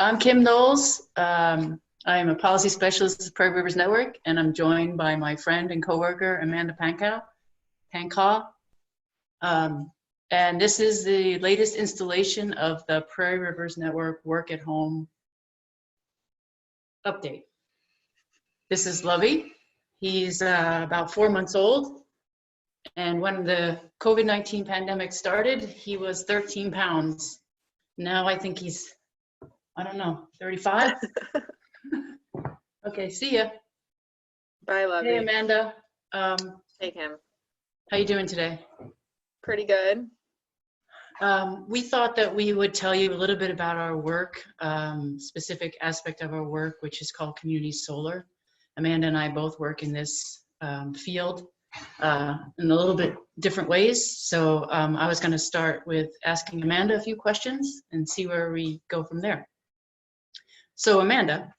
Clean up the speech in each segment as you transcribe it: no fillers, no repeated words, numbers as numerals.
I'm Kim Knowles. I'm a policy specialist at Prairie Rivers Network, and I'm joined by my friend and coworker, Amanda Pankau. And this is the latest installation of the Prairie Rivers Network Work at Home update. This is Lovey. He's about 4 months old. And when the COVID-19 pandemic started, he was 13 pounds. Now I think he's, I don't know, 35? Okay, see ya. Bye, Lovey. Hey, Amanda. Hey, Kim. How you doing today? Pretty good. We thought that we would tell you a little bit about our work, specific aspect of our work, which is called community solar. Amanda and I both work in this field in a little bit different ways. So I was going to start with asking Amanda a few questions and see where we go from there. So Amanda,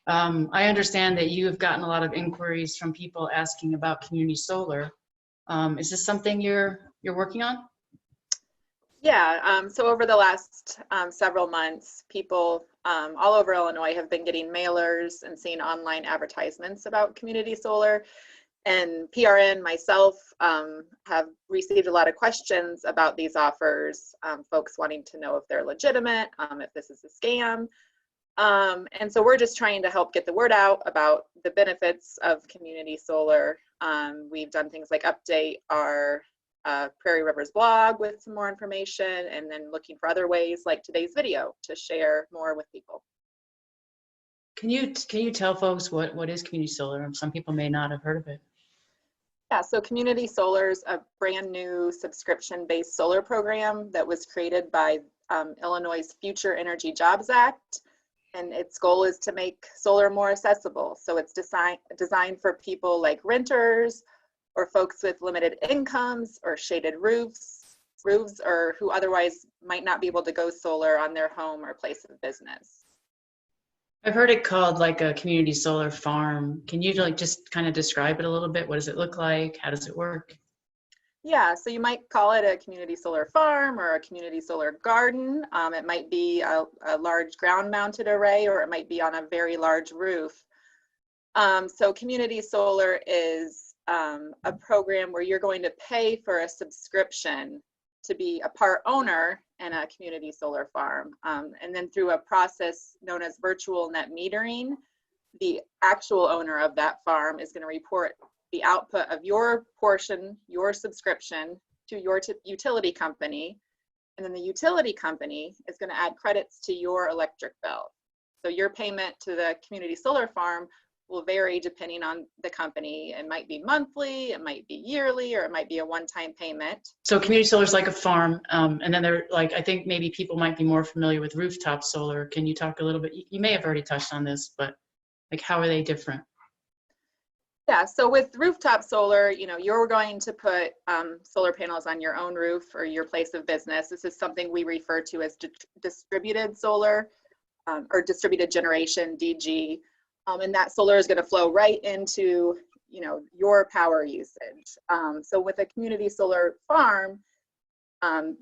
I understand that you have gotten a lot of inquiries from people asking about community solar. Is this something you're working on? Yeah, so over the last several months, people all over Illinois have been getting mailers and seeing online advertisements about community solar. And PRN, myself, have received a lot of questions about these offers, folks wanting to know if they're legitimate, if this is a scam. And so we're just trying to help get the word out about the benefits of community solar. We've done things like update our Prairie Rivers blog with some more information, and then looking for other ways like today's video to share more with people. Can you tell folks what is community solar? Some people may not have heard of it. Yeah, so community solar is a brand new subscription-based solar program that was created by Illinois' Future Energy Jobs Act. And its goal is to make solar more accessible. So it's designed for people like renters or folks with limited incomes or shaded roofs, or who otherwise might not be able to go solar on their home or place of business. I've heard it called like a community solar farm. Can you like just kind of describe it a little bit? What does it look like? How does it work? Yeah, so you might call it a community solar farm or a community solar garden. It might be a large ground mounted array, or it might be on a very large roof. So community solar is a program where you're going to pay for a subscription to be a part owner in a community solar farm. And then through a process known as virtual net metering, the actual owner of that farm is going to report the output of your portion, your subscription, to your utility company, and then the utility company is going to add credits to your electric bill. So your payment to the community solar farm will vary depending on the company. It might be monthly, it might be yearly, or it might be a one-time payment. So community solar is like a farm, and then they're like, I think maybe people might be more familiar with rooftop solar. Can you talk a little bit? You may have already touched on this, but like, how are they different? Yeah, so with rooftop solar, you're going to put solar panels on your own roof or your place of business. This is something we refer to as distributed solar or distributed generation, DG. And that solar is going to flow right into, your power usage. So with a community solar farm,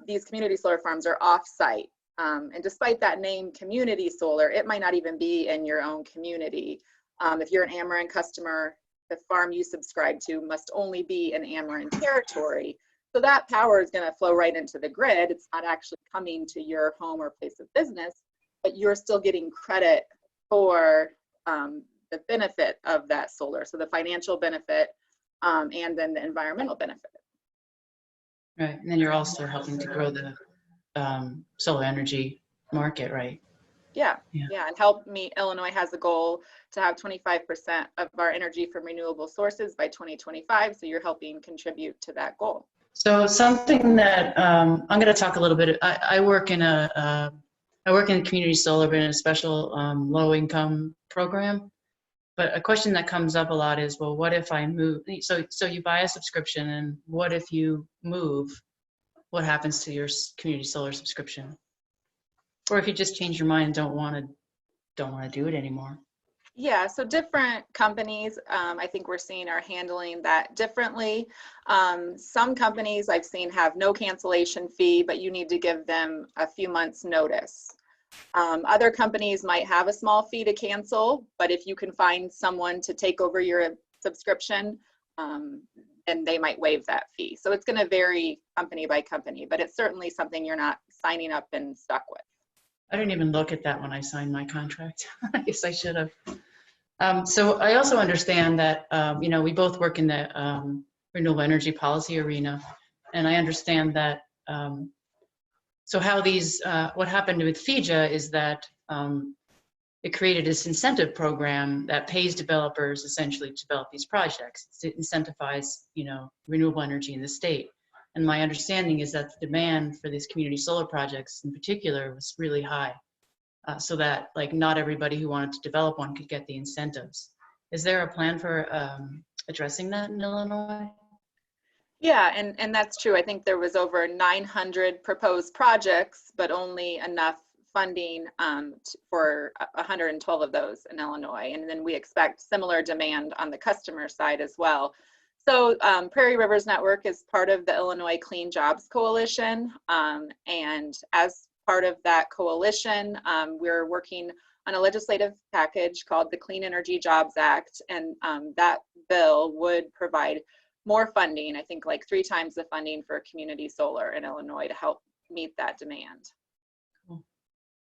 these community solar farms are off-site. And despite that name, community solar, it might not even be in your own community. If you're an Ameren customer, the farm you subscribe to must only be in Ameren territory. So that power is going to flow right into the grid. It's not actually coming to your home or place of business, but you're still getting credit for the benefit of that solar. So the financial benefit and then the environmental benefit. Right, and then you're also helping to grow the solar energy market, right? Yeah, and Help Me Illinois has a goal to have 25% of our energy from renewable sources by 2025. So you're helping contribute to that goal. So something that I'm going to talk a little bit. I work in community solar, but in a special low-income program. But a question that comes up a lot is, well, what if I move? So you buy a subscription, and what if you move? What happens to your community solar subscription? Or if you just change your mind and don't want to do it anymore? Yeah, so different companies, I think we're seeing, are handling that differently. Some companies I've seen have no cancellation fee, but you need to give them a few months notice. Other companies might have a small fee to cancel, but if you can find someone to take over your subscription, then they might waive that fee. So it's going to vary company by company, but it's certainly something you're not signing up and stuck with. I didn't even look at that when I signed my contract. I guess I should have. So I also understand that, we both work in the renewable energy policy arena, and I understand that, so how what happened with FIJA is that it created this incentive program that pays developers essentially to develop these projects to incentivize, renewable energy in the state. And my understanding is that the demand for these community solar projects in particular was really high, so that not everybody who wanted to develop one could get the incentives. Is there a plan for addressing that in Illinois? Yeah, and that's true. I think there was over 900 proposed projects, but only enough funding for 112 of those in Illinois. And then we expect similar demand on the customer side as well. So Prairie Rivers Network is part of the Illinois Clean Jobs Coalition. And as part of that coalition, we're working on a legislative package called the Clean Energy Jobs Act. And that bill would provide more funding, I think 3 times the funding for community solar in Illinois to help meet that demand. Cool.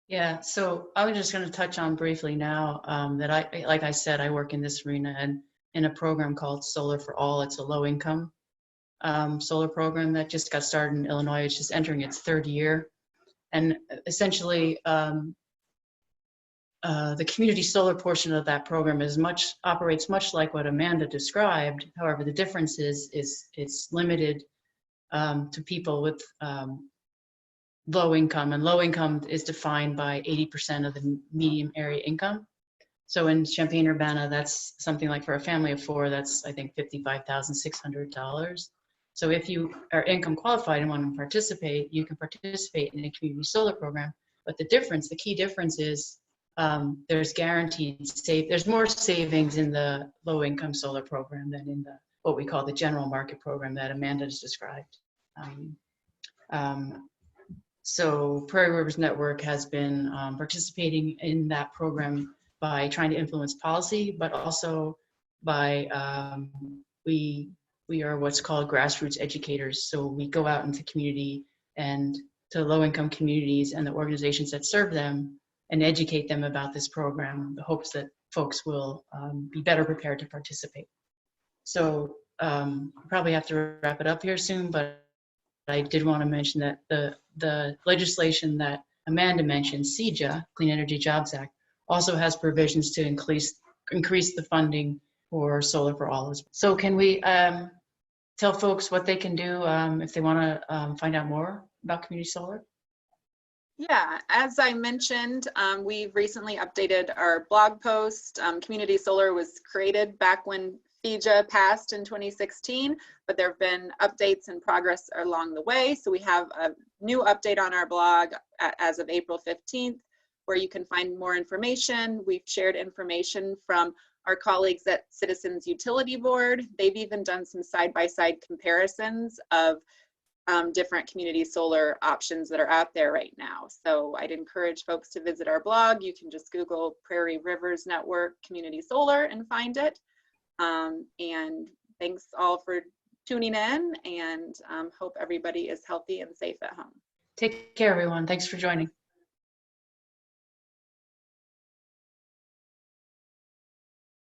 Yeah, so I was just going to touch on briefly now that like I said, I work in this arena and in a program called Solar for All. It's a low income solar program that just got started in Illinois. It's just entering its 3rd year. And essentially, the community solar portion of that program operates much like what Amanda described. However, the difference is it's limited to people with low income, and low income is defined by 80% of the median area income. So in Champaign-Urbana, that's something like, for a family of 4, that's I think $55,600. So if you are income qualified and want to participate, you can participate in a community solar program. But the key difference is there's there's more savings in the low income solar program than in what we call the general market program that Amanda has described. So Prairie Rivers Network has been participating in that program by trying to influence policy, but also by we are what's called grassroots educators. So we go out into community and to low-income communities and the organizations that serve them and educate them about this program in the hopes that folks will be better prepared to participate. So probably have to wrap it up here soon, but I did want to mention that the legislation that Amanda mentioned, CEJA, Clean Energy Jobs Act, also has provisions to increase the funding for Solar for All. So can we tell folks what they can do if they want to find out more about community solar? Yeah, as I mentioned, we've recently updated our blog post. Community solar was created back when FIJA passed in 2016, but there have been updates and progress along the way. So we have a new update on our blog as of April 15th, where you can find more information. We've shared information from our colleagues at Citizens Utility Board. They've even done some side-by-side comparisons of different community solar options that are out there right now. So I'd encourage folks to visit our blog. You can just Google Prairie Rivers Network Community Solar and find it. And thanks all for tuning in, and hope everybody is healthy and safe at home. Take care, everyone. Thanks for joining.